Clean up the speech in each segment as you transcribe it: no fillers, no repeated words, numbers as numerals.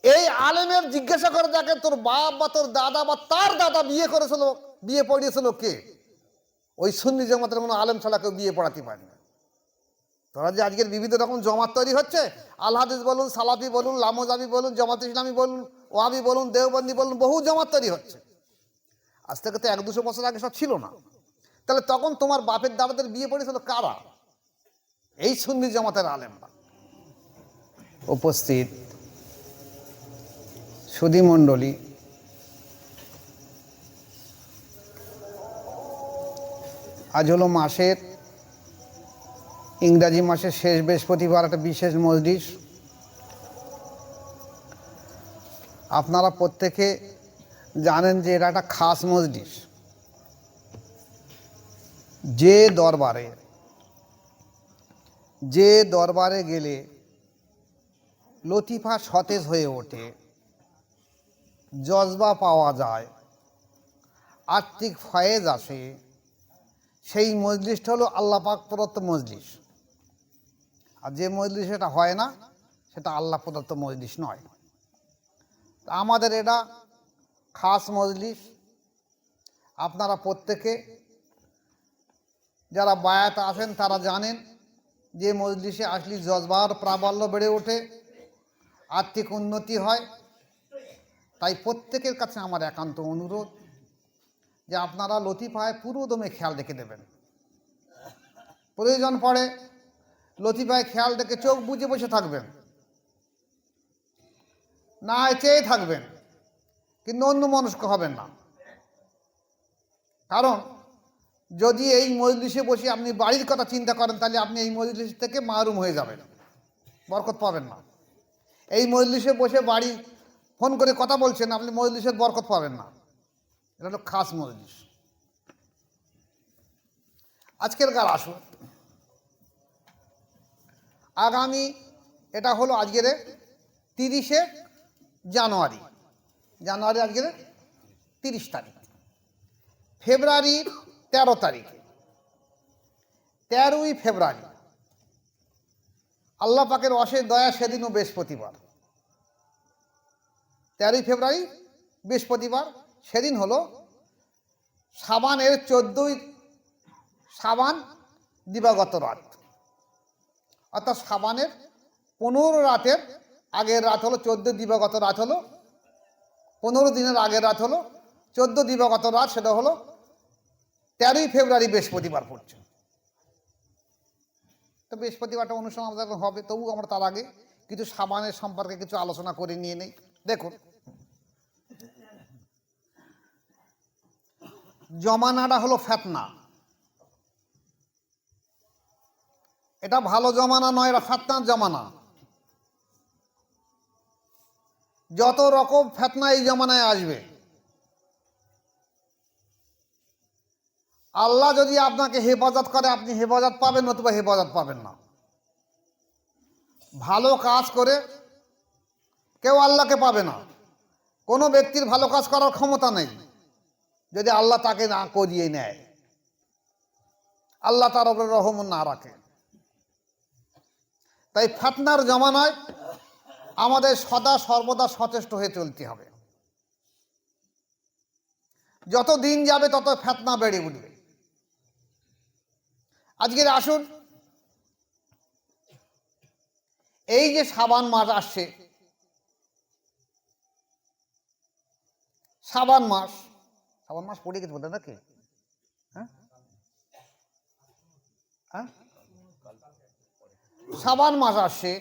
এই আলেমের জিজ্ঞাসা করে দেখে তোর বাপ বা তোর দাদা বা তার দাদা বিয়ে করেছিল, বিয়ে পড়িয়েছিল কে? ওই সুন্নি জামাতের কোনো আলেম ছাড়া কেউ বিয়ে পড়াতে পারে না। তোরা যে আজকের বিবিধ রকম জমাত তৈরি হচ্ছে, আল হাদিস বলুন, সালাফি বলুন, লামোজাবি বলুন, জামাত ইসলামী বলুন, ওয়াবি বলুন, দেওবন্দি বলুন, বহু জমাত তৈরি হচ্ছে। আজ থেকে তো 100-200 বছর আগে সব ছিল না। তাহলে তখন তোমার বাপের দাদাদের বিয়ে পড়েছিল কারা? এই সুন্নি জামাতের আলেমরা। উপস্থিত সুধী মণ্ডলী, আজ হলো মাসের ইংরাজি মাসের শেষ বৃহস্পতিবার, একটা বিশেষ মজলিস। আপনারা প্রত্যেকে জানেন যে এটা একটা খাস মজলিস। যে দরবারে গেলে লতিফা সতেজ হয়ে ওঠে, জজবা পাওয়া যায়, আত্মিক ফয়েজ আসে, সেই মজলিসটা হলো আল্লাহ পাক প্রদত্ত মজলিস। আর যে মজলিস এটা হয় না, সেটা আল্লাহ প্রদত্ত মজলিস নয়। আমাদের এটা খাস মজলিস। আপনারা প্রত্যেকে যারা বায়াত আসেন তারা জানেন যে মজলিসে আসলে জজবার প্রাবল্য বেড়ে ওঠে, আর্থিক উন্নতি হয়। তাই প্রত্যেকের কাছে আমার একান্ত অনুরোধ যে আপনারা লতিফায় পুরো দমে খেয়াল রেখে দেবেন। প্রয়োজন পড়ে লতিফায় খেয়াল রেখে চোখ বুজে বসে থাকবেন, না চেয়ে থাকবেন, কিন্তু অন্য মনস্ক হবেন না। কারণ যদি এই মজলিসে বসে আপনি বাড়ির কথা চিন্তা করেন, তাহলে আপনি এই মজলিস থেকে মাহরুম হয়ে যাবেন, বরকত পাবেন না। এই মজলিসে বসে বাড়ি ফোন করে কথা বলছেন, আপনি মজলিসের বরকত পাবেন না। এটা হলো খাস মজলিস। আজকের কার আসুন, আগামী এটা হলো আজকের 30শে জানুয়ারি, আজকের 30 তারিখ। ফেব্রুয়ারির 13 তারিখে, 13ই ফেব্রুয়ারি, আল্লাহ পাকের অশেষ দয়া, সেদিনও বৃহস্পতিবার। 13ই ফেব্রুয়ারি বৃহস্পতিবার, সেদিন হলো শাবানের 14ই শাবান দিবাগত রাত, অর্থাৎ শাবানের 15 রাতের আগের রাত হলো 14 দিবাগত রাত, হলো 15 দিনের আগের রাত হলো 14 দিবাগত রাত। সেটা হলো 13ই ফেব্রুয়ারি বৃহস্পতিবার পড়ছে। তো বৃহস্পতিবারটা অনুষ্ঠান আমাদের হবে, তবু আমরা তার আগে কিছু শাবানের সম্পর্কে কিছু আলোচনা করে নিয়ে নেই। দেখুন, জমানাটা হলো ফেতনা। এটা ভালো জমানা নয়, এটা ফেতনার জমানা। যত রকম ফেতনা এই জমানায় আসবে, আল্লাহ যদি আপনাকে হেফাজত করে আপনি হেফাজত পাবেন, নতুবা হেফাজত পাবেন না। ভালো কাজ করে কেউ আল্লাহকে পাবে না। কোনো ব্যক্তির ভালো কাজ করার ক্ষমতা নেই যদি আল্লাহ তাকে না করিয়ে নেয়, আল্লাহ তার উপরে রহম না রাখে। তাই ফেতনার জমানায় আমাদের সদা সর্বদা সচেষ্ট হয়ে চলতে হবে। যত দিন যাবে তত ফেতনা বেড়ে উঠবে। আজকের আসুন, এই যে শাবান মাস আসছে, শাবান মাস পড়ে গেছে বোধহয় নাকি? হ্যাঁ, শাবান মাস আসছে।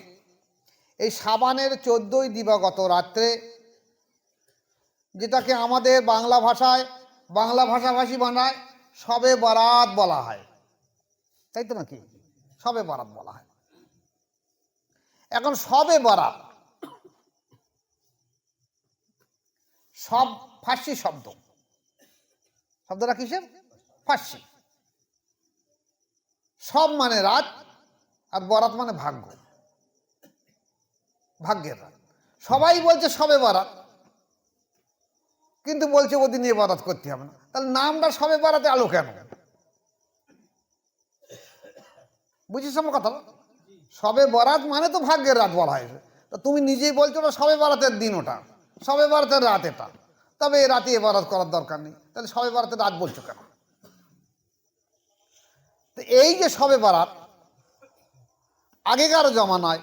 এই শাবানের 14ই দিবাগত রাত্রে, যেটাকে আমাদের বাংলা ভাষাভাষী বানায় শবে বারাত বলা হয়, তাই তো নাকি? শবে বারাত বলা হয়। এখন শবে বারাত সব ফার্সি শব্দ। শব্দটা কিসের? ফার্সি। সব মানে রাত, আর বরাত মানে ভাগ্য, ভাগ্যের রাত। সবাই বলছে শবে বারাত, কিন্তু বলছে ওদিন ইবাদত করতে হবে না। তাহলে নামটা শবে বারাতে আলো কেন? বুঝিস আমার কথা? শবে বরাত মানে তো ভাগ্যের রাত বলা হয়েছে, তো তুমি নিজেই বলছো না শবে বরাতের দিন ওটা, শবে বরাতের রাত এটা, তবে এ রাতে ইবাদত করার দরকার নেই, তাহলে শবে বরাতের রাত বলছো কেন? তো এই যে শবে বরাত আগেকার জমানায়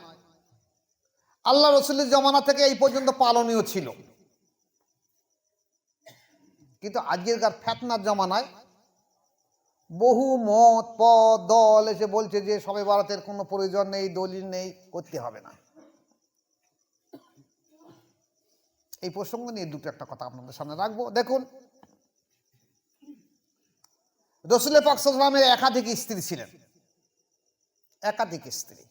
আল্লাহ রসুলের জমানা থেকে এই পর্যন্ত পালনীয় ছিল, কিন্তু আজকের ফেতনার জমানায় বহু মত পদ দল এসে বলছে যে শবে বরাতের কোনো প্রয়োজন নেই, দলিল নেই, করতে হবে না। এই প্রসঙ্গ নিয়ে দুটো একটা কথা আপনাদের সামনে রাখবো। দেখুন, রাসূল পাক সাল্লাল্লাহু আলাইহি ওয়াসাল্লামের একাধিক স্ত্রী ছিলেন, একাধিক স্ত্রী।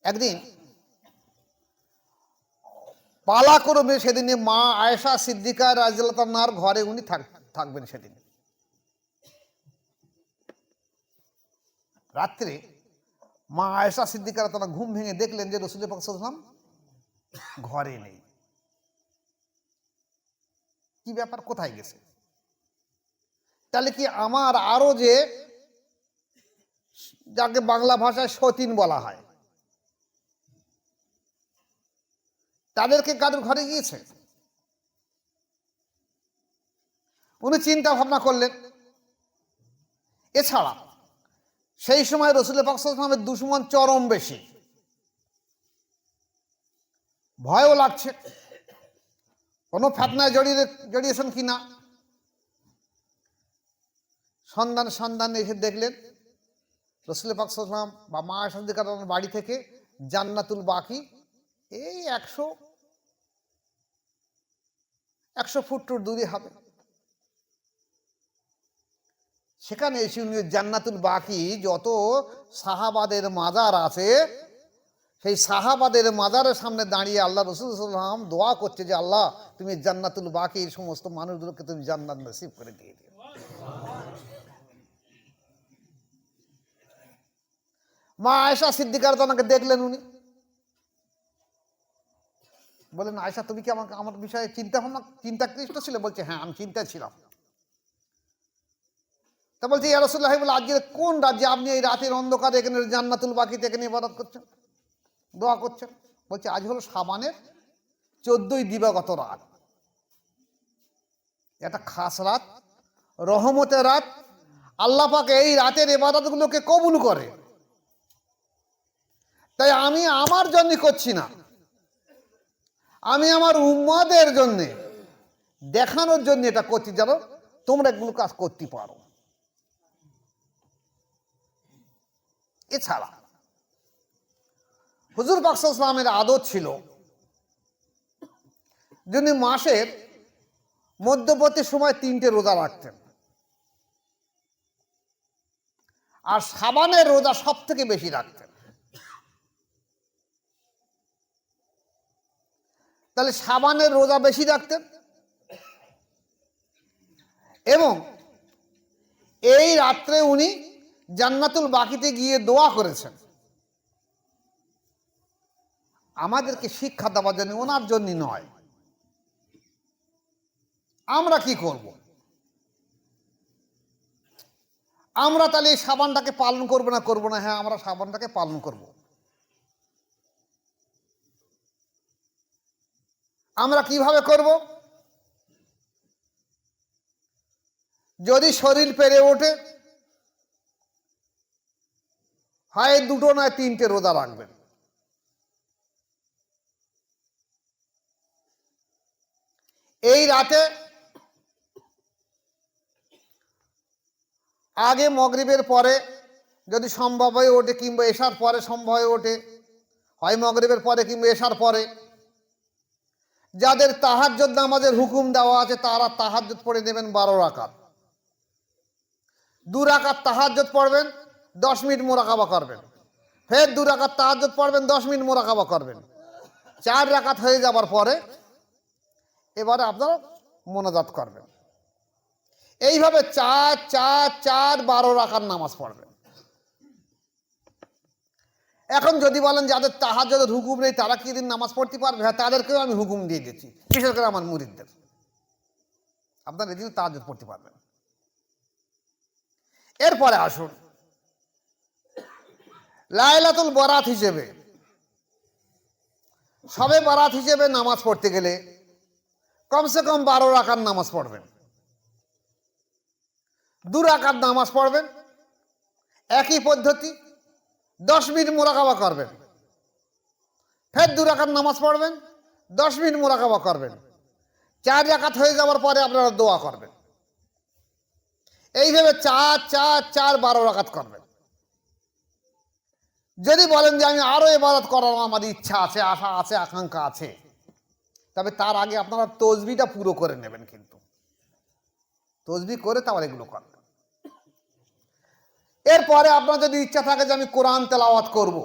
একদিন পালাক্রমে সেদিনে মা আয়েশা সিদ্দিকা রাদিয়াল্লাহু আনহার ঘরে উনি থাকবেন। সেদিন রাত্রে মা আয়েশা সিদ্দিকা রাদিয়াল্লাহু আনহা ঘুম ভেঙে দেখলেন যে রাসূল পাক সাল্লাল্লাহু আলাইহি ওয়াসাল্লাম ঘরে নেই। কি ব্যাপার, কোথায় গেছে? তাহলে কি আমার আরো যে যাকে বাংলা ভাষায় সতীন বলা হয়, তাদেরকে কাদের ঘরে গিয়েছে? উনি চিন্তা ভাবনা করলেন। এছাড়া সেই সময় রাসূল পাক সাল্লাল্লাহু আলাইহি ওয়াসাল্লামের দুশমন চরম বেশি, ভয়ও লাগছে কোনো ফিতনায় জড়িয়েছেন কিনা। সন্ধান এসে দেখলেন রাসূল পাক সাল্লাল্লাহু আলাইহি ওয়াসাল্লাম বা মা আয়েশা সিদ্দিকা রাদিয়াল্লাহু আনহার বাড়ি থেকে জান্নাতুল বাকি এই 100 ফুট দূরে হবে। সেখানে এসে উনি জান্নাতুল বাকি যত সাহাবাদের মাজার আছে, সেই সাহাবাদের মাজারের সামনে দাঁড়িয়ে আল্লাহ রাসূল সাল্লাল্লাহু আলাইহি ওয়াসাল্লাম দোয়া করছে যে আল্লাহ তুমি জান্নাতুল বাকির সমস্ত মানুষগুলোকে তুমি জান্নাত নসিব করে দিয়ে দিও। মা আয়েশা সিদ্দিকা রাদিয়াল্লাহু আনহাকে দেখলেন, উনি বলেন আয়েশা তুমি কি আমার বিষয়ে চিন্তাকৃষ্ট ছিলে? বলছে হ্যাঁ আমি চিন্তায় ছিলাম। তা বলছে ইয়া রাসূলুল্লাহ, বলে আজকে কোন রাজ্যে আপনি এই রাতের অন্ধকারে এখানে জান্নাতুল বাকিতে এখানে ইবাদত করছেন, দোয়া করছেন? বলছে আজ হলো শাবানের 14ই দিবাগত রাত, এটা খাস রাত, রহমতের রাত। আল্লাহ পাক এই রাতের ইবাদতগুলোকে কবুল করে, তাই আমি আমার জন্য করছি না, আমি আমার উম্মতের জন্য দেখানোর জন্য এটা করছি যেন তোমরা এগুলো কাজ করতে পারো। এছাড়া হুজুর পাক সাল্লাল্লাহু আলাইহি ওয়াসাল্লামের আদত ছিল যিনি মাসের মধ্যবর্তী সময় 3টে রোজা রাখতেন, আর শাবানের রোজা সব থেকে বেশি রাখতেন। তাহলে শাবানের রোজা বেশি রাখতেন এবং এই রাত্রে উনি জান্নাতুল বাকিতে গিয়ে দোয়া করেছেন। আমাদেরকে শিক্ষা দেওয়ার জন্য, ওনার জন্য নয়। আমরা কি করব? আমরা তাহলে এই শাবানটাকে পালন করবো না? হ্যাঁ, আমরা শাবানটাকে পালন করব। আমরা কিভাবে করব? যদি শরীর পেরে ওঠে হয় 2টো নয় 3টে রোজা রাখবেন। এই রাতে আগে মাগরিবের পরে যদি সম্ভব হয়ে ওঠে, কিংবা এশার পরে সম্ভব হয়ে ওঠে, হয় মাগরিবের পরে কিংবা এশার পরে, যাদের তাহাজ্জুদ নামাজের হুকুম দেওয়া আছে তারা তাহাজ্জুদ পড়ে নেবেন 12 রাকাত। 2 রাকাত তাহাজ্জুদ পড়বেন, 10 মিনিট মুরাকাবা করবেন, ফের 2 রাকাত তাহাজ্জুদ পড়বেন, 10 মিনিট মুরাকাবা করবেন। 4 রাকাত হয়ে যাবার পরে এবারে আপনারা মোনাজাত করবেন। এইভাবে 4 4 4 12 রাকাত নামাজ পড়বেন। এখন যদি বলেন যাদের তাহাজ্জুদের হুকুম নেই তারা কি দিন নামাজ পড়তে পারবে? হ্যাঁ, তাদেরকেও আমি হুকুম দিয়ে দিচ্ছি, বিশেষ করে আমার মুরিদদের, আপনারা এদিন তাহাজ্জুদ পড়তে পারবেন। এরপরে আসুন, লাইলাতুল বরাত হিসেবে, সবে বরাত হিসেবে নামাজ পড়তে গেলে কমসে কম 12 রাকাত নামাজ পড়বেন। 2 রাকাত নামাজ পড়বেন, একই পদ্ধতি 10 মিনিট মুরাকাবা করবেন, ফের 2 রাকাত নামাজ পড়বেন, 10 মিনিট মুরাকাবা করবেন, 4 রাকাত হয়ে যাওয়ার পরে আপনারা দোয়া করবেন। এইভাবে 4 4 4 12 রাকাত করবেন। যদি বলেন যে আমি আরো ইবাদত করার আমার ইচ্ছা আছে, আশা আছে, আকাঙ্ক্ষা আছে, তবে তার আগে আপনারা তসবিহটা পুরো করে নেবেন। কিন্তু তসবিহ করে তারপর এগুলো করবেন। এরপরে আপনার যদি ইচ্ছা থাকে যে আমি কোরআন তেলাওয়াত করব,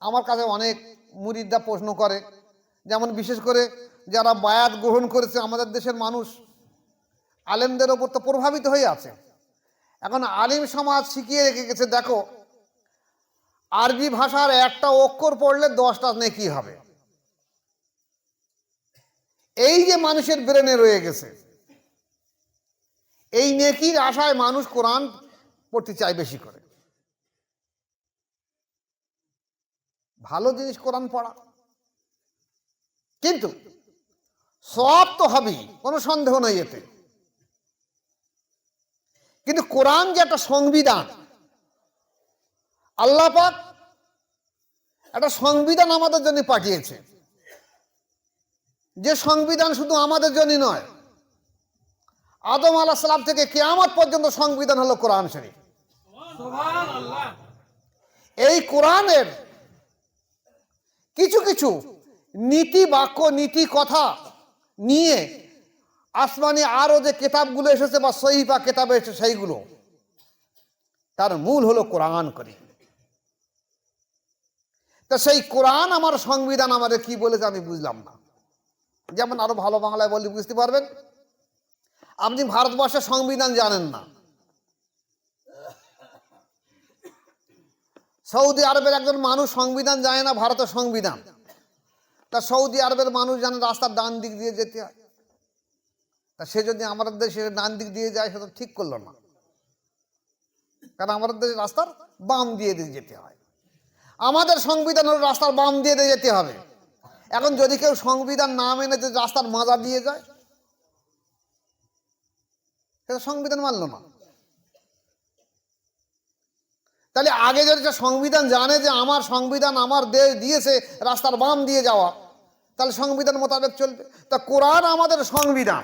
আমার কাছে অনেক মুরিদরা প্রশ্ন করে, যেমন বিশেষ করে যারা বায়াত গ্রহণ করেছে আমাদের দেশের মানুষ, আলেমদের ওপর তো প্রভাবিত হয়ে আছে। এখন আলিম সমাজ শিখিয়ে রেখে গেছে, দেখো আরবি ভাষার একটা অক্ষর পড়লে 10টা নেকি হবে। এই যে মানুষের ব্রেনে রয়ে গেছে, এই নেকির আশায় মানুষ কোরআন পড়তে চায় বেশি করে। ভালো জিনিস কোরআন পড়া, কিন্তু সওয়াব তো হবেই, কোনো সন্দেহ নেই এতে। কিন্তু কোরআন যে একটা সংবিধান, আল্লাহ পাক একটা সংবিধান আমাদের জন্য পাঠিয়েছে, যে সংবিধান শুধু আমাদের জন্য নয়, আদম আলাইহিস সালাম থেকে কিয়ামত পর্যন্ত সংবিধান হলো কোরআন শরীফ। সুবহানাল্লাহ। এই কোরআনের কিছু কিছু নীতি বাক্য, নীতি কথা নিয়ে আসমানি আরো যে কিতাবগুলো এসেছে বা সহিফা কিতাবে এসেছে, সেইগুলো তার মূল হলো কোরআন কারীম। তা সেই কোরআন আমার সংবিধান আমাদের কি বলেছে আমি বুঝলাম না। যেমন আরো ভালো বাংলায় বললে বুঝতে পারবেন। আপনি ভারতবর্ষের সংবিধান জানেন না, সৌদি আরবের একজন মানুষ সংবিধান জানে না, ভারতের সংবিধান। তা সৌদি আরবের মানুষ জানে রাস্তার ডান দিক দিয়ে যেতে হয়, তা সে যদি আমাদের দেশে ডান দিক দিয়ে যায় সেটা ঠিক করলো না, কারণ আমাদের দেশে রাস্তার বাম দিয়ে দিয়ে যেতে হয়। আমাদের সংবিধান হলো রাস্তার বাম দিয়ে দিয়ে যেতে হবে। এখন যদি কেউ সংবিধান না মেনে যদি রাস্তার মাজা দিয়ে যায়, সেটা সংবিধান মানল না। তাহলে আগে যদি সংবিধান জানে যে আমার সংবিধান আমার দেশ দিয়েছে রাস্তার বাম দিয়ে যাওয়া, তাহলে সংবিধান মোতাবেক চলবে। তা কোরআন আমাদের সংবিধান,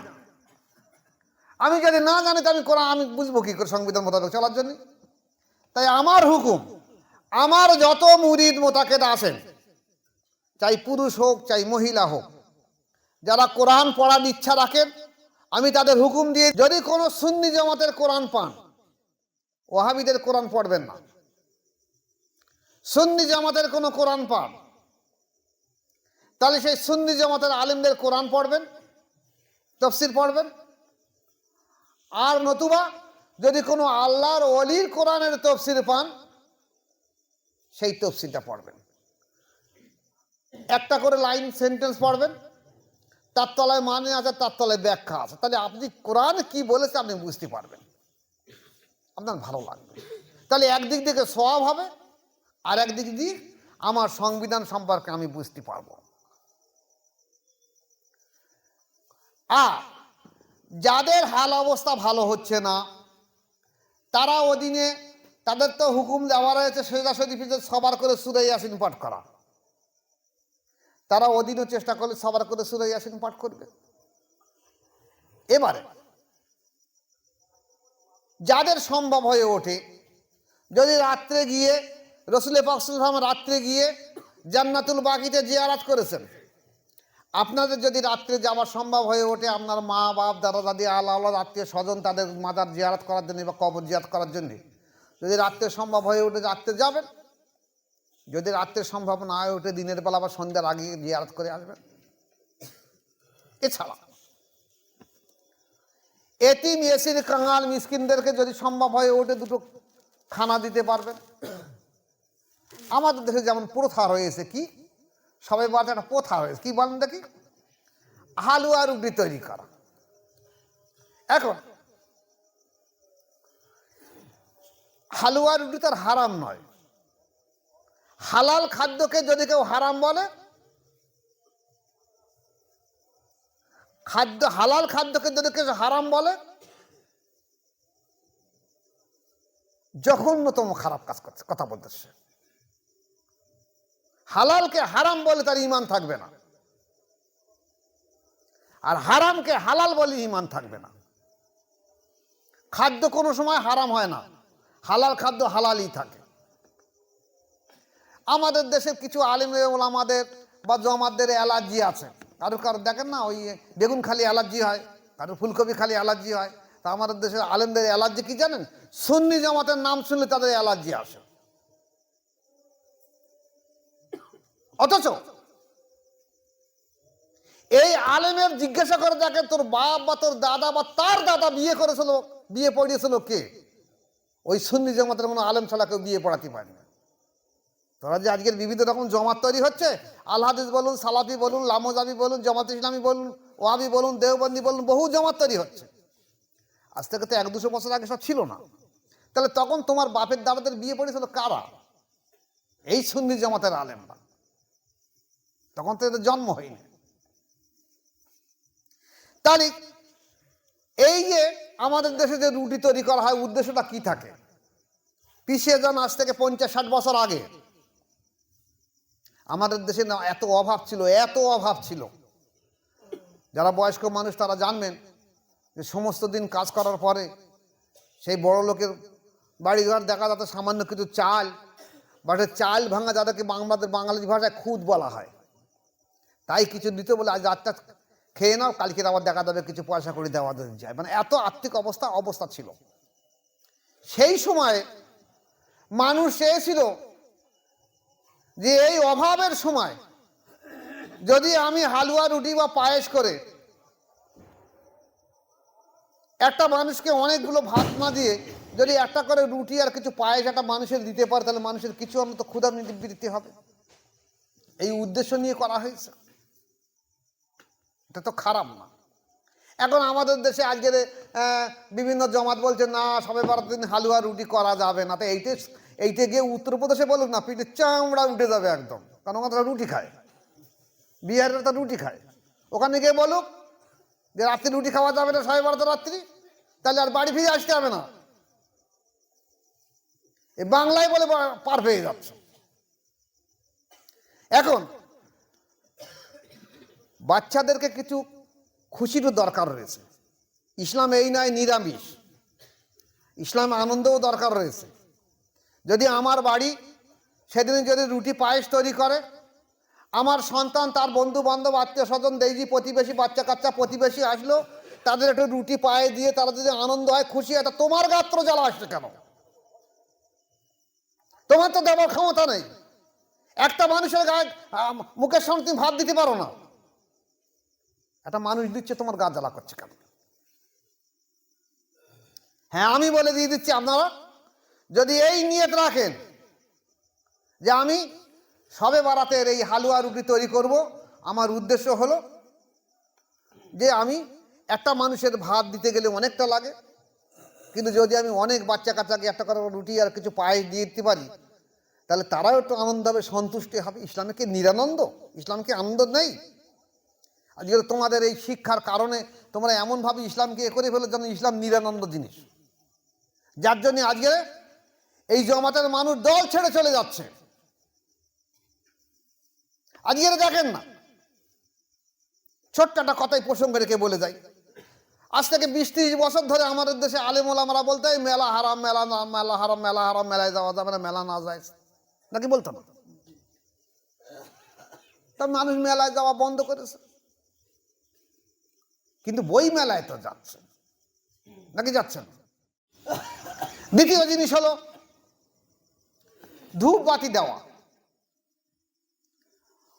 আমি যদি না জানি তো আমি কোরআন আমি বুঝবো কি করে সংবিধান মোতাবেক চলার জন্য? তাই আমার হুকুম, আমার যত মুরিদ মোতাকেদ আছেন, চাই পুরুষ হোক চাই মহিলা হোক, যারা কোরআন পড়ার ইচ্ছা রাখেন, আমি তাদের হুকুম দিয়ে, যদি কোনো সুন্নি জামাতের কোরআন পান, ওয়াহাবিদের কোরআন পড়বেন না। সুন্নি জামাতের কোনো কোরআন পান, তাহলে সেই সুন্নি জামাতের আলেমদের কোরআন পড়বেন, তাফসীর পড়বেন। আর নতুবা যদি কোনো আল্লাহর ওলির কোরআনের তাফসীর পান, সেই তাফসীরটা পড়বেন। একটা করে লাইন সেন্টেন্স পড়বেন, তার তলায় মানে আছে, তার তলায় ব্যাখ্যা আছে, তাহলে আপনি কোরআন কি বলেছে আপনি বুঝতে পারবেন, আপনার ভালো লাগবে। তাহলে একদিক থেকে সওয়াব হবে, আর একদিক দিয়ে আমার সংবিধান সম্পর্কে আমি বুঝতে পারবো। আর যাদের হাল অবস্থা ভালো হচ্ছে না, তারা অধীনে তাদের তো হুকুম দেওয়া রয়েছে সেজদা শরীফে সবার করে সূরা ইয়াসিন পাঠ করা, তারা অধীনে চেষ্টা করলে সবার করে সূরা ইয়াসিন পাঠ করবে। এবারে যাদের সম্ভব হয়ে ওঠে, যদি রাত্রে গিয়ে রসুল পাক সাল্লাল্লাহু আলাইহি ওয়াসাল্লাম রাত্রে গিয়ে জান্নাতুল বাকিতে জিয়ারত করেছেন, আপনাদের যদি রাত্রে যাওয়া সম্ভব হয়ে ওঠে, আপনার মা বাপ দাদা দাদি আল্লাহ আত্মীয় স্বজন তাদের মাজার জিয়ারত করার জন্য বা কবর জিয়ারত করার জন্য যদি রাত্রে সম্ভব হয়ে ওঠে রাত্রে যাবেন। যদি রাত্রে সম্ভব না হয়ে ওঠে দিনের বেলা বা সন্ধ্যার আগে জিয়ারত করে আসবেন। এছাড়া এতিম এসির কাঙাল মিসকিনদেরকে যদি সম্ভব হয়ে ওঠে দুটো খানা দিতে পারবেন। আমাদের দেশে যেমন প্রথা রয়েছে, কি সবাই বলতে একটা প্রথা হয়েছে, কি বলেন দেখি, হালুয়া রুটি তৈরি করা। এখন হালুয়া রুটি তার হারাম নয়, হালাল খাদ্যকে যদি কেউ হারাম বলে, হালাল খাদ্যকে যদি কেউ হারাম বলে, জঘন্যতম খারাপ কাজ করছে, কথা বলতেছে। হালালকে হারাম বলে তার ঈমান থাকবে না, আর হারামকে হালাল বলে ঈমান থাকবে না। খাদ্য কোনো সময় হারাম হয় না, হালাল খাদ্য হালালই থাকে। আমাদের দেশের কিছু আলেম ওলামাদের বা জমাতদের অ্যালার্জি আছে। কারো দেখেন না, ওই বেগুন খালি অ্যালার্জি হয়, কারো ফুলকপি খালি অ্যালার্জি হয়। তা আমাদের দেশের আলেমদের অ্যালার্জি কি জানেন? সুন্নি জামাতের নাম শুনলে তাদের অ্যালার্জি আসে। অথচ এই আলেমের জিজ্ঞাসা করে দেখে তোর বাপ বা তোর দাদা বা তার দাদা বিয়ে পড়িয়েছিল কে? ওই সুন্নি জামাতের কোনো আলেম ছাড়া কেউ বিয়ে পড়াতে পারে না। তোরা যে আজকের বিবিধ রকম জমাত তৈরি হচ্ছে, আল হাদিস বলুন, সালাফি বলুন, লামোজাবি বলুন, জামাত ইসলামী বলুন, ওয়াবি বলুন, দেওবন্দি বলুন, বহু জমাত তৈরি হচ্ছে। আজ থেকে তো 100-200 বছর আগে সব ছিল না। তাহলে তখন তোমার বাপের দাদাদের বিয়ে পড়েছিল কারা? এই সুন্নি জামাতের আলেমরা। তখন তো এদের জন্ম হয়নি। তাহলে এই যে আমাদের দেশে যে রুটি তৈরি করা হয়, উদ্দেশ্যটা কি থাকে? পিছিয়ে যান আজ থেকে 50-60 বছর আগে আমাদের দেশে না এত অভাব ছিল। যারা বয়স্ক মানুষ তারা জানবেন যে সমস্ত দিন কাজ করার পরে সেই বড় লোকের বাড়িঘর দেখা যাতে সামান্য কিছু চাল, বাট চাল ভাঙা, যাদেরকে বাঙালি ভাষায় খুদ বলা হয়, তাই কিছু দিতে বলে আজ রাতটা খেয়ে নাও, কালকে আবার দেখা যাবে কিছু পয়সা করে দেওয়া যায়। মানে এত আর্থিক অবস্থা ছিল। সেই সময় মানুষ চেয়েছিল যে এই অভাবের সময় যদি আমি হালুয়া রুটি বা পায়েস করে একটা মানুষকে অনেকগুলো ভাত না দিয়ে যদি একটা করে রুটি আর কিছু পায়েস একটা মানুষের দিতে পারে, তাহলে মানুষের কিছু অন্তত ক্ষুধা নিবৃত্তি হবে। এই উদ্দেশ্য নিয়ে করা হয়েছে। এটা তো খারাপ না। এখন আমাদের দেশে আজকের বিভিন্ন জমাত বলছে না, সবে বারাতের দিন হালুয়া রুটি করা যাবে না। তো এইটা গিয়ে উত্তরপ্রদেশে বলুক না, পিঠে চামড়া উঠে যাবে একদম, কারণ ওখানে রুটি খায়, বিহারের তো রুটি খায়। ওখানে গিয়ে বলুক যে রাত্রি রুটি খাওয়া যাবে না সবে বারাতের রাত্রি, তাহলে আর বাড়ি ফিরে আসতে হবে না। এই বাংলায় বলে পার পেয়ে যাচ্ছে। এখন বাচ্চাদেরকে কিছু খুশিরও দরকার রয়েছে। ইসলাম এই নয় নিরামিষ, ইসলাম আনন্দও দরকার রয়েছে। যদি আমার বাড়ি সেদিন যদি রুটি পায়েস তৈরি করে, আমার সন্তান তার বন্ধু বান্ধব আত্মীয় স্বজন দেইজি প্রতিবেশী বাচ্চা কাচ্চা প্রতিবেশী আসলো, তাদের একটু রুটি পায়ে দিয়ে তারা যদি আনন্দ হয়, খুশি হয়, তা তোমার গাত্র জ্বালা আসছে কেন? তোমার তো দেওয়ার ক্ষমতা নেই। একটা মানুষের গায়ে মুখের সামনে তুমি ভাত দিতে পারো না, একটা মানুষ দিচ্ছে, তোমার গা জ্বালা করছে কেন? হ্যাঁ, আমি বলে দিয়ে দিচ্ছি, আপনারা যদি এই নিয়ত রাখেন যে আমি সবে বারাতের এই হালুয়া রুটি তৈরি করব, আমার উদ্দেশ্য হলো যে আমি একটা মানুষের ভাত দিতে গেলে অনেকটা লাগে, কিন্তু যদি আমি অনেক বাচ্চা কাচ্চাকে একটা করে রুটি আর কিছু পায়েস দিয়ে দিতে পারি, তাহলে তারাও একটু আনন্দ হবে, সন্তুষ্টি হবে। ইসলামে কি নিরানন্দ? ইসলামকে আনন্দ নেই? আজকে তোমাদের এই শিক্ষার কারণে তোমরা এমনভাবে ইসলামকে করে ফেলে যেন ইসলাম নিরানন্দ জিনিস, যার জন্য আজকে এই জমাতের মানুষ দল ছেড়ে চলে যাচ্ছে। আজকে দেখেন না, ছোট্ট একটা কথাই প্রসঙ্গ রেখে বলে যাই, আজ থেকে 20-30 বছর ধরে আমাদের দেশে আলেম ওলামারা বলতে মেলা হারাম, মেলা না, মেলা হারাম, মেলা হারাম, মেলায় যাওয়া যাবে না, মেলা না যায় নাকি বলতো না? তা মানুষ মেলায় যাওয়া বন্ধ করেছে, কিন্তু বই মেলায় তো যাচ্ছে নাকি যাচ্ছে না? দ্বিতীয় জিনিস হলো ধূপ বাতি দেওয়া।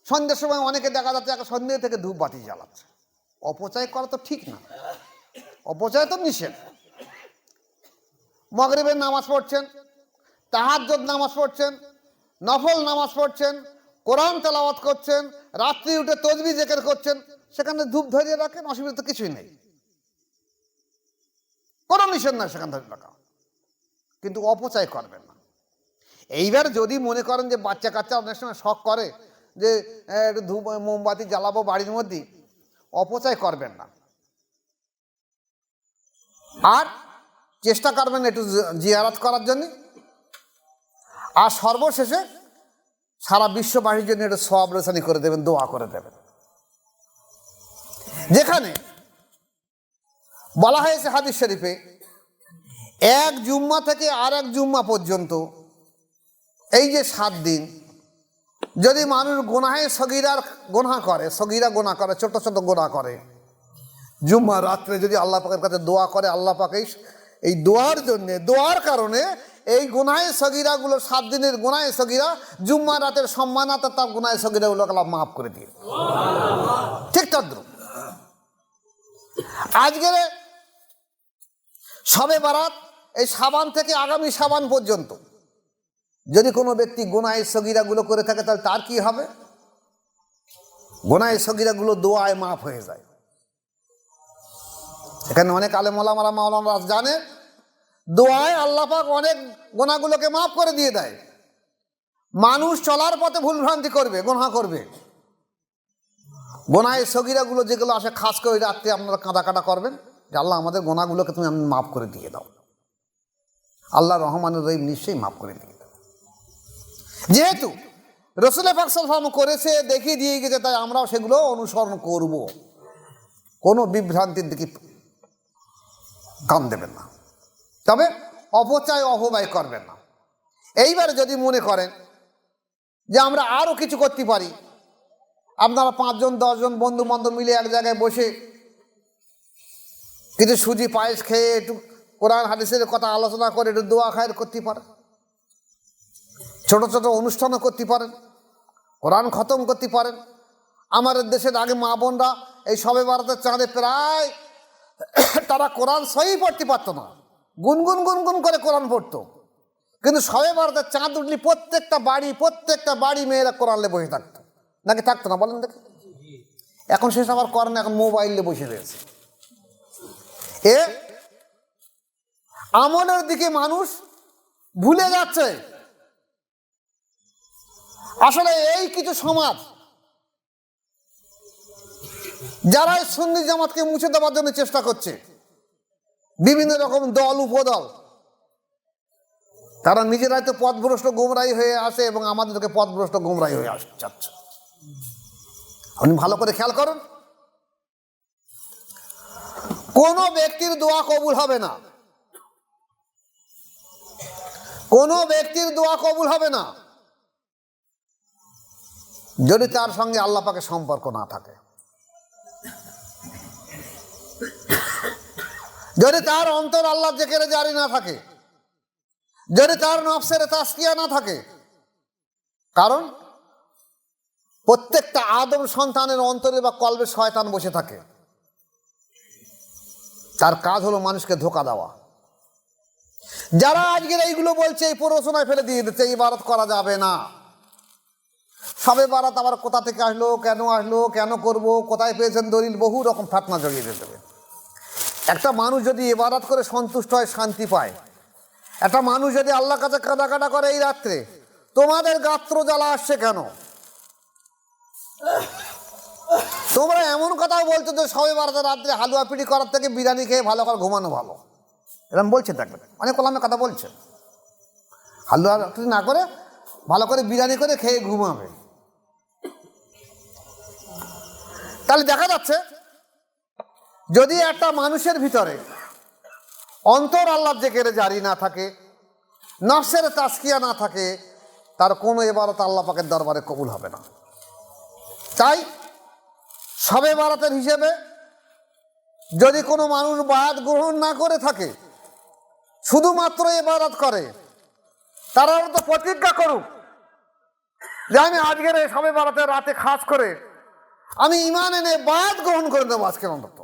সন্ধ্যের সময় অনেকে দেখা যাচ্ছে সন্ধ্যে থেকে ধূপ বাতি জ্বালাচ্ছে। অপচয় করা তো ঠিক না, অপচয় তো নিষেধ। মাগরিবের নামাজ পড়ছেন, তাহাজ্জুদ নামাজ পড়ছেন, নফল নামাজ পড়ছেন, কোরআন তেলাওয়াত করছেন, রাত্রি উঠে তাসবিহ জিকির করছেন, সেখানে ধূপ ধরিয়ে রাখেন, অসুবিধা তো কিছুই নেই, কোনো নিষেধ নাই সেখানে ধরে রাখা, কিন্তু অপচয় করবেন না। এইবার যদি মনে করেন যে বাচ্চা কাচ্চা অনেক সময় শখ করে যে একটু ধূপ মোমবাতি জ্বালাবো বাড়ির মধ্যে, অপচয় করবেন না, আর চেষ্টা করবেন একটু জিয়ারত করার জন্য। আর সর্বশেষে সারা বিশ্ববাসীর জন্য একটু সওয়াব রসানি করে দেবেন, দোয়া করে দেবেন। যেখানে বলা হয়েছে হাদিস শরীফে, এক জুম্মা থেকে আর এক জুম্মা পর্যন্ত এই যে 7 দিন যদি মানুষ গুনাহে সগীরার গুনাহ করে, সগীরা গুনাহ করে, ছোট ছোট গুনাহ করে, জুম্মা রাত্রে যদি আল্লাহ পাকের কাছে দোয়া করে, আল্লাহ পাক এই দোয়ার জন্য, দোয়ার কারণে এই গুনাহে সগীরাগুলো, 7 দিনের গুনাহে সগীরা জুম্মা রাতের সম্মানাতে তার গুনাহে সগীরাগুলোকে আল্লাহ মাফ করে দিয়ে। ঠিক তদ্রুপ আজকের শবে বারাত, এই শাবান থেকে আগামী শাবান পর্যন্ত যদি কোনো ব্যক্তি গুনাহে সগীরাগুলো করে থাকে, তাহলে তার কি হবে? গুনাহে সগীরাগুলো দোয়ায় মাফ হয়ে যায়। এখানে অনেক আলেম ওলামারা মাওলানারা জানে, দোয়ায় আল্লাহ পাক অনেক গুনাহগুলোকে মাফ করে দিয়ে দেয়। মানুষ চলার পথে ভুলভ্রান্তি করবে, গুনাহ করবে, গুনাহে সগীরাগুলো যেগুলো আসে, খাস করে রাত্রে আপনারা কাঁদা করবেন যে আল্লাহ আমাদের গুনাহগুলোকে তুমি মাফ করে দিয়ে দাও, আল্লাহ রহমানুর রহিম নিশ্চয়ই মাফ করে দিয়ে দাও। যেহেতু রাসূল পাক সাল্লাল্লাহু আলাইহি ওয়াসাল্লাম করেছে, দেখিয়ে দিয়ে গেছে, তাই আমরাও সেগুলো অনুসরণ করব। কোনো বিভ্রান্তির দিকে কান দেবেন না, তবে অপচয় অপব্যয় করবেন না। এইবারে যদি মনে করেন যে আমরা আরও কিছু করতে পারি, আপনারা 5 জন 10 জন বন্ধু বান্ধব মিলে এক জায়গায় বসে কিছু সুজি পায়েস খেয়ে একটু কোরআন হাদিসের কথা আলোচনা করে একটু দোয়া খায়ের করতে পারেন, ছোট ছোট অনুষ্ঠানও করতে পারেন, কোরআন খতম করতে পারেন। আমাদের দেশের আগে মা বোনরা এই শবে বারাতের চাঁদে প্রায় তারা কোরআন সহি পড়তে পারতো না, গুনগুন গুনগুন করে কোরআন পড়তো, কিন্তু শবে বারাতের চাঁদ উঠলে প্রত্যেকটা বাড়ি মেয়েরা কোরআন নিয়ে বসে থাকতো, নাকি থাকতো না বলেন দেখি? এখন শেষ আবার করেন, এখন মোবাইল নিয়ে বসে রয়েছে। এ আমলের দিকে মানুষ ভুলে যাচ্ছে। আসলে এই কিছু সমাজ যারা সুন্নি জামাতকে মুছে দেওয়ার জন্য চেষ্টা করছে, বিভিন্ন রকম দল উপদল, তারা নিজেরাই তো পথভ্রষ্ট গোমরাহী হয়ে আসে এবং আমাদেরকে পথভ্রষ্ট গোমরাহী হয়ে যাচ্ছে। আপনি ভালো করে খেয়াল করুন, কোন ব্যক্তির দোয়া কবুল হবে না, কোন ব্যক্তির দোয়া কবুল হবে না যদি তার সঙ্গে আল্লাহ পাকের সম্পর্ক না থাকে, যদি তার অন্তর আল্লাহ জিকিরে জারি না থাকে, যদি তার নফসের তাসকিয়া না থাকে। কারণ প্রত্যেকটা আদম সন্তানের অন্তরে বা কলবে শয়তান বসে থাকে, তার কাজ হলো মানুষকে ধোঁকা দেওয়া। যারা আজকের এইগুলো বলছে, এই প্ররোচনায় ফেলে দিয়ে দিচ্ছে ইবাদত করা যাবে না, শবে বারাত আবার কোথা থেকে আসলো, কেন করব, কোথায় পেয়েছেন দলিল, বহু রকম ফাতনা জড়িয়ে দিয়ে দেবে। একটা মানুষ যদি ইবাদত করে সন্তুষ্ট হয়, শান্তি পায়, একটা মানুষ যদি আল্লাহর কাছে কাঁদা করে এই রাত্রে, তোমাদের গাত্র জ্বালা আসছে কেন? তোমরা এমন কথাও বলছো যে শবে বারাতের রাত্রে হালুয়া পিঠি করার থেকে বিরিয়ানি খেয়ে ভালো করে ঘুমানো ভালো, এরকম বলছে। দেখবেন অনেক ওলামা কথা বলছে, হালুয়া পিঠি না করে ভালো করে বিরিয়ানি করে খেয়ে ঘুমাবে। তাহলে দেখা যাচ্ছে যদি একটা মানুষের ভিতরে অন্তর আল্লাহর জিকিরে জারি না থাকে, নফসের তাসকিয়া না থাকে, তার কোনো ইবাদত আল্লাহ পাকের দরবারে কবুল হবে না। তাই শবে বারাতের হিসেবে যদি কোনো মানুষ বায়াত গ্রহণ না করে থাকে, শুধুমাত্র ইবাদত করে, তারা তো প্রতিজ্ঞা করুক যে আমি আজকের এই শবে বারাতের রাতে খাস করে আমি ঈমান এনে বায়াত গ্রহণ করে দেবো আজকের অন্তত।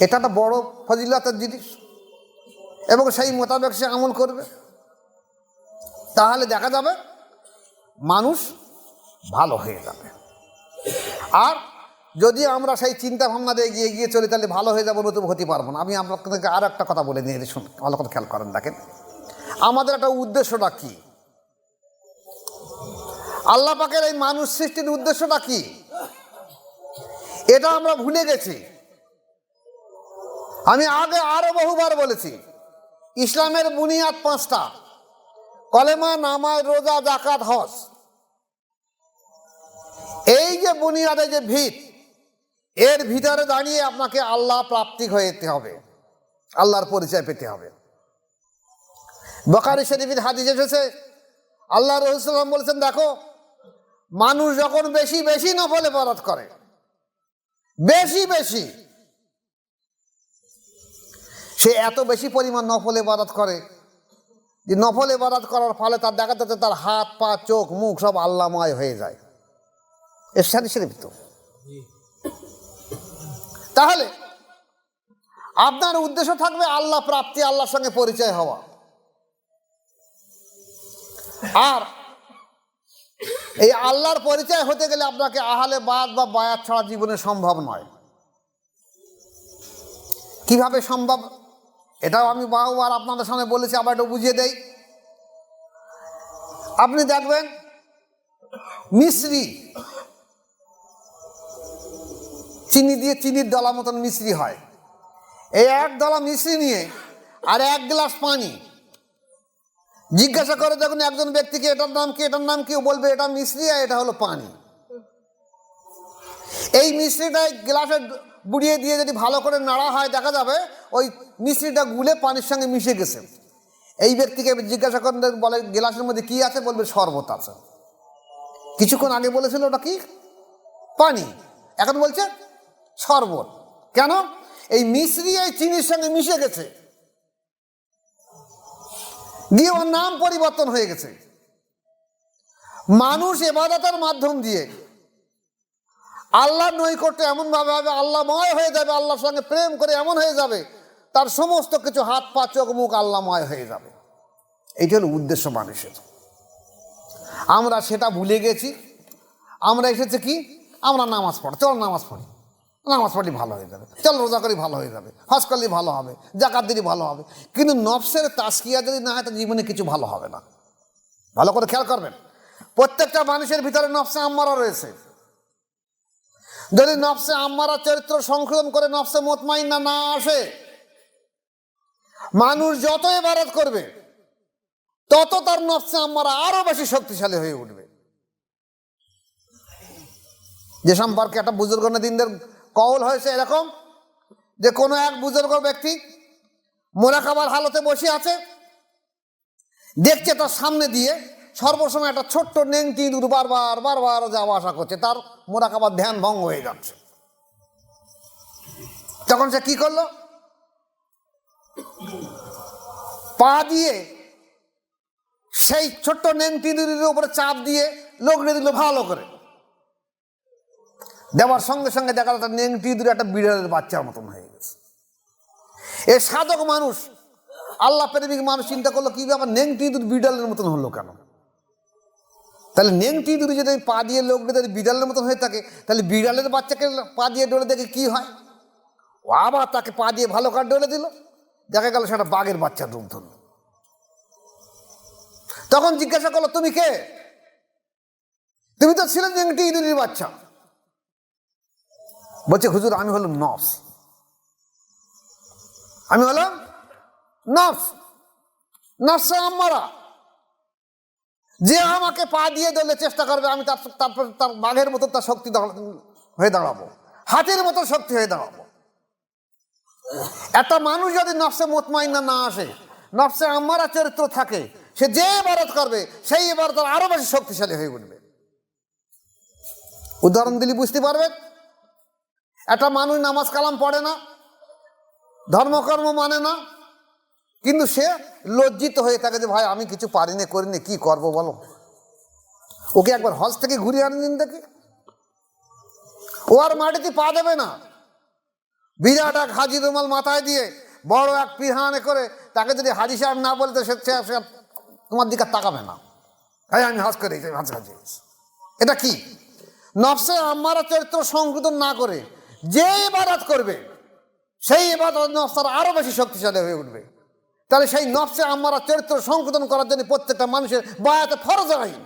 এটা একটা বড় ফজিলতের জিনিস এবং সেই মোতাবেক সে আমল করবে, তাহলে দেখা যাবে মানুষ ভালো হয়ে যাবে। আর যদি আমরা সেই চিন্তা ভাবনা দিয়ে এগিয়ে চলি, তাহলে ভালো হয়ে যাবো, নতুন হতে পারবো না। আমি আপনাদেরকে আর একটা কথা বলে নিয়ে শুনুন, ভালো করে খেয়াল করেন। দেখেন, আমাদের একটা উদ্দেশ্যটা কি? আল্লাহ পাকের এই মানুষ সৃষ্টির উদ্দেশ্যটা কি? এটা আমরা ভুলে গেছি। আমি আগে আরো বহুবার বলেছি, ইসলামের বুনিয়াদ 5টা: কলেমা, নামাজ, রোজা, যাকাত, হজ। এই যে বুনিয়াদে যে ভিত, এর ভিতরে দাঁড়িয়ে আপনাকে আল্লাহ প্রাপ্তি হয়ে যেতে হবে, আল্লাহর পরিচয় পেতে হবে। বুখারী শরীফের হাদিস এসেছে, আল্লাহ রাসূল সাল্লাল্লাহু আলাইহি ওয়াসাল্লাম বলেছেন, দেখো, মানুষ যখন বেশি বেশি নফল ইবাদত করে, বেশি বেশি, সে এত বেশি পরিমাণ নফল ইবাদত করে যে নফল ইবাদত করার ফলে তার দেখা যাচ্ছে তার হাত, পা, চোখ, মুখ সব আল্লাহময় হয়ে যায়। এর সাথে শরীফ তো। তাহলে আপনার উদ্দেশ্য থাকবে আল্লাহ প্রাপ্তি, আল্লাহর সঙ্গে পরিচয় হওয়া। আর এই আল্লাহর পরিচয় হতে গেলে আপনাকে আহলে বাদ বা বায়াত ছাড়া জীবনে সম্ভব নয়। কিভাবে সম্ভব, এটাও আমি বহুবার আপনাদের সামনে বলেছি, আবার একটু বুঝিয়ে দেই। আপনি দেখবেন মিশ্রি, চিনি দিয়ে, চিনির দলা মতন মিশ্রি হয়। এই এক দলা মিশ্রি নিয়ে আর 1 গ্লাস পানি জিজ্ঞাসা করে দেখুন একজন ব্যক্তিকে, এটার নাম কি, এটার নাম কি? বলবে এটা মিশ্রি আর এটা হলো পানি। এই মিশ্রিটা গ্লাসে বুড়িয়ে দিয়ে যদি ভালো করে নাড়া হয়, দেখা যাবে ওই মিশ্রিটা গুলে পানির সঙ্গে মিশে গেছে। এই ব্যক্তিকে জিজ্ঞাসা করেন, বলে গ্লাসের মধ্যে কি আছে? বলবে শরবত আছে। কিছুক্ষণ আগে বলেছিল ওটা কি? পানি, এখন বলছে শরবত। কেন? এই মিশ্রি এই চিনির সঙ্গে মিশে গেছে, দিয়ে ওর নাম পরিবর্তন হয়ে গেছে। মানুষ ইবাদতের মাধ্যম দিয়ে আল্লাহর নৈকট্য এমন ভাবে হবে, আল্লাহময় হয়ে যাবে, আল্লাহর সঙ্গে প্রেম করে এমন হয়ে যাবে, তার সমস্ত কিছু, হাত, পা, চোখ, মুখ আল্লাহময় হয়ে যাবে। এইটা হলো উদ্দেশ্য মানুষের। আমরা সেটা ভুলে গেছি। আমরা এসেছে কি, আমরা নামাজ পড়ি, চল নামাজ পড়ি, নামাজ পড়লে ভালো হয়ে যাবে, চল রোজা করি ভালো হয়ে যাবে, হজ করলে ভালো হবে, যাকাত দিলে ভালো হবে। কিন্তু নফসের তাসকিয়া যদি না হয়, তো জীবনে কিছু ভালো হবে না। ভালো করে খেয়াল করবেন, প্রত্যেকটা মানুষের ভিতরে নফসে আম্মারা রয়েছে। যদি নফসে আম্মারা চরিত্র সংশোধন করে নফসে মুতমাইন্না না আসে, মানুষ যত ইবাদত করবে তত তার নফসে আম্মারা আরো বেশি শক্তিশালী হয়ে উঠবে। যে সম্পর্কে একটা বুজুর্গ দিনদের কওল হয়েছে এরকম, যে কোনো এক বুজুর্গ ব্যক্তি মোরাকাবার হালতে বসে আছে, দেখছে তার সামনে দিয়ে সর্বসময় একটা ছোট্ট নেংটি ইঁদুর বারবার বারবার যাওয়া আসা করছে, তার মোরাকাবার ধ্যান ভঙ্গ হয়ে যাচ্ছে। তখন সে কি করলো, পা দিয়ে সেই ছোট্ট নেংটি ইঁদুরের উপরে চাপ দিয়ে লগড়ে দিল ভালো করে। দেওয়ার সঙ্গে সঙ্গে দেখা যাচ্ছে নেংটি ইঁদুর একটা বিড়ালের বাচ্চার মতন হয়ে গেছে। এ সাধক মানুষ, আল্লাহ প্রেমিক মানুষ চিন্তা করলো, কি ব্যাপার, নেংটি ইঁদুর বিড়ালের মতন হলো কেন? তাহলে নেংটি ইঁদুর যদি পা দিয়ে লগড়ে যদি বিড়ালের মতন হয়ে থাকে, তাহলে বিড়ালের বাচ্চাকে পা দিয়ে ডলে দেখে কি হয়? ও আবার তাকে পা দিয়ে ভালো করে ডলে দিল, দেখা গেল সেটা বাঘের বাচ্চার রূপ ধরল। তখন জিজ্ঞাসা করলো, তুমি কে? তুমি তো ছিলে নেংটি ইঁদুরের বাচ্চা। বলছে, হুজুর, আমি হলাম নফস, আমি হলাম নফস, নফসে আম্মারা। যে আমাকে পা দিয়ে দলে চেষ্টা করবে, আমি তারপর তার বাঘের মতো তার শক্তি হয়ে দাঁড়াবো, হাতির মতো শক্তি হয়ে দাঁড়াবো। একটা মানুষ যদি নফসে মুতমাইন্না না আসে, নফসে আম্মারা চরিত্র থাকে, সে যে ইবাদত করবে সেই ইবাদত আরো বেশি শক্তিশালী হয়ে উঠবে। উদাহরণ দিলে বুঝতে পারবেন। একটা মানুষ নামাজ কালাম পড়ে না, ধর্মকর্ম মানে না, কিন্তু সে লজ্জিত হয়ে থাকে যে ভাই আমি কিছু পারিনি, করিনি, কি করব বলো। ওকে একবার হজ থেকে ঘুরিয়ে আনে দিন দেখি, ও আর মাটিতে পা দেবে না। বিরাট এক হাজি রুমাল মাথায় দিয়ে বড় এক পিহানে করে তাকে যদি হাজি সাহেব না বলতে, সে তোমার দিকে তাকাবে না। ভাই আমি হজ করে হজ হাজি। এটা কি? নফসে আম্মারা চরিত্র সংশোধন না করে যে ইবাদত করবে সেই ইবাদত নফস আরো বেশি শক্তিশালী হয়ে উঠবে। তাহলে সেই নফসে আমরা চরিত্র সংশোধন করার জন্য প্রত্যেকটা মানুষের বায়াতে ফরজ আইন।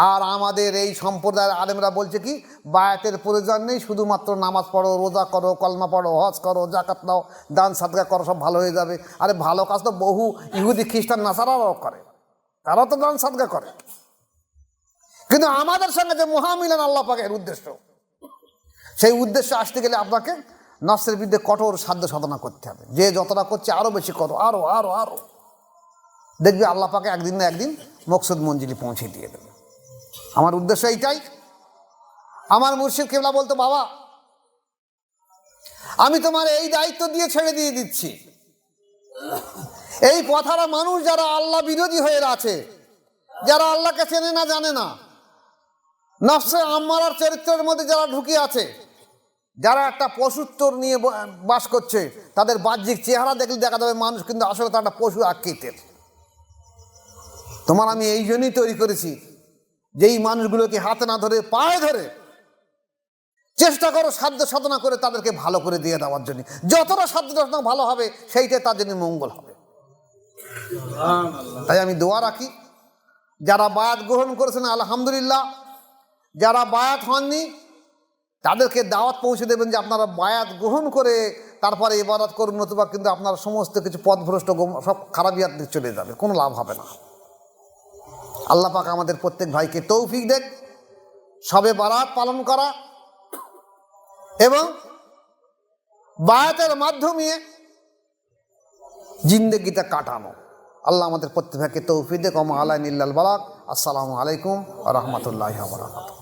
আর আমাদের এই সম্প্রদায়ের আলেমরা বলছে কি, বায়াতের প্রয়োজন নেই, শুধুমাত্র নামাজ পড়ো, রোজা করো, কলমা পড়ো, হজ করো, জাকাত নাও, দান সাদকা করো, সব ভালো হয়ে যাবে। আরে ভালো কাজ তো বহু ইহুদি খ্রিস্টান নাসারাও করে, তারাও তো দান সাদকা করে। কিন্তু আমাদের সঙ্গে যে মহামিলন আল্লাহ পাকের উদ্দেশ্য, সেই উদ্দেশ্যে আসতে গেলে আপনাকে নফসের বিরুদ্ধে কঠোর সাধ্য সাধনা করতে হবে। যে যতটা করছে আরো বেশি করো, আরো আরো আরো, দেখবে আল্লাহ পাকে একদিন না একদিন মকসুদ মঞ্জিলে পৌঁছে দিয়ে দেবে। আমার উদ্দেশ্য এইটাই। আমার মুর্শিদ কেবলা বলতো, বাবা আমি তোমার এই দায়িত্ব দিয়ে ছেড়ে দিয়ে দিচ্ছি, এই কথাটা মানুষ যারা আল্লাহ বিরোধী হয়ে আছে, যারা আল্লাহকে চেনে না জানে না, নফসে আম্মারার চরিত্রের মধ্যে যারা ঢুকে আছে, যারা একটা পশুত্বর নিয়ে বাস করছে, তাদের বাহ্যিক চেহারা দেখলে দেখা যাবে মানুষ, কিন্তু আসলে তার একটা পশু আকৃতির। তোমার আমি এই জন্যই তৈরি করেছি, যেই মানুষগুলোকে হাতে না ধরে পায়ে ধরে চেষ্টা করো সাধ্য সাধনা করে তাদেরকে ভালো করে দিয়ে দেওয়ার জন্য। যতটা সাধ্য সাধনা ভালো হবে সেইটাই তার জন্য মঙ্গল হবে। তাই আমি দোয়া রাখি, যারা বায়াত গ্রহণ করেছেন আলহামদুলিল্লাহ, যারা বায়াত হননি তাদেরকে দাওয়াত পৌঁছে দেবেন যে আপনারা বায়াত গ্রহণ করে তারপরে ইবাদত করুন, নতুবা কিন্তু আপনার সমস্ত কিছু পথভ্রষ্ট সব খারাপিয়াত চলে যাবে, কোনো লাভ হবে না। আল্লাহ পাক আমাদের প্রত্যেক ভাইকে তৌফিক দেন সবে বারাত পালন করা এবং বায়াতের মাধ্যমে জিন্দেগিটা কাটানো। আল্লাহ আমাদের প্রত্যেক ভাইকে তৌফিক দেন। ওয়া মা আলাইনা ইল্লাল বালাগ। আসসালামু আলাইকুম ওয়া রাহমাতুল্লাহি ওয়া বারাকাতুহু।